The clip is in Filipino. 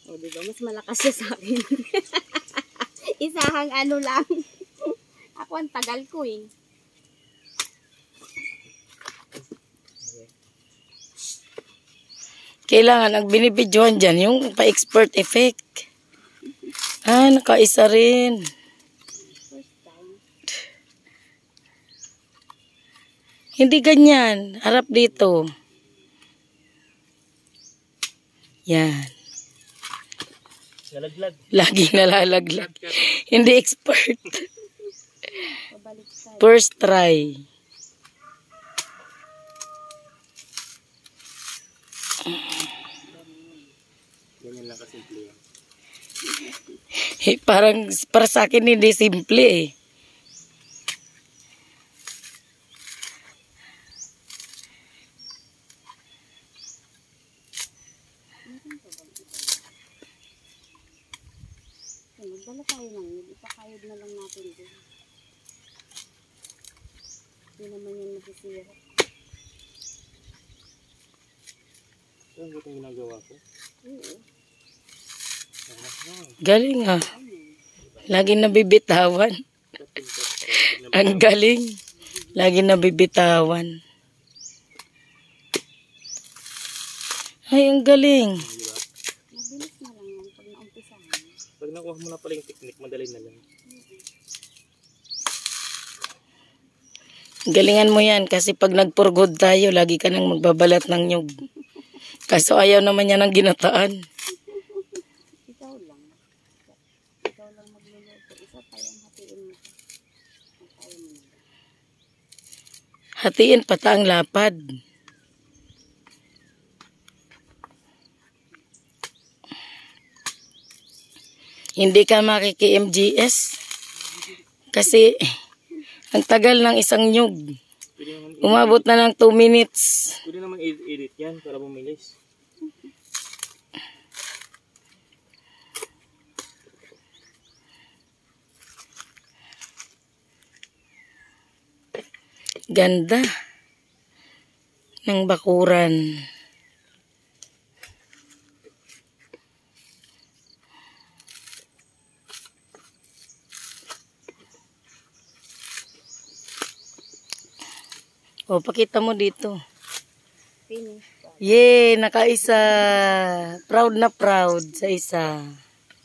O, diba? Mas malakas siya sa akin. Isahang ano lang. Ako ang tagal ko eh. Kailangan ang binibidyohan dyan, yung pa-expert effect. Ah, nakaisa rin. First time. Hindi ganyan. Harap dito. Yan. Nalaglag. Laging nalalaglag. Hindi expert. Pabaliktad. First try. Ganyan lang kasimple yan. Parang para sa akin hindi simple eh. Magdala tayo ng yun. Ipakayod na lang natin din. Hindi naman yan masisira. Ano ba itong ginagawa ko? Oo. Galing ah. Lagi nabibitawan. Ang galing. Lagi nabibitawan. Ay, ang galing. Mabilis na lang yan pag naumpisahan. Pag nakuha mo na pala yung technique, madali na lang. Galingan mo yan kasi pag nagpurgod tayo, lagi ka nang magbabalat ng nyug. Kaso ayaw naman niya ng ginataan. Ikaw lang. Ikaw lang magluluto. Isa pa yung hatiin mo. Kaya mo na. Hatiin pata ang lapad. Hindi ka makiki-MGS. Kasi ang tagal ng isang nyug. Umabot na ng 2 minutes. Pwede naman edit yan para bumilis. Ganda ng bakuran. O, pakita mo dito. Finish. Yay, nakaisa. Proud na proud sa isa.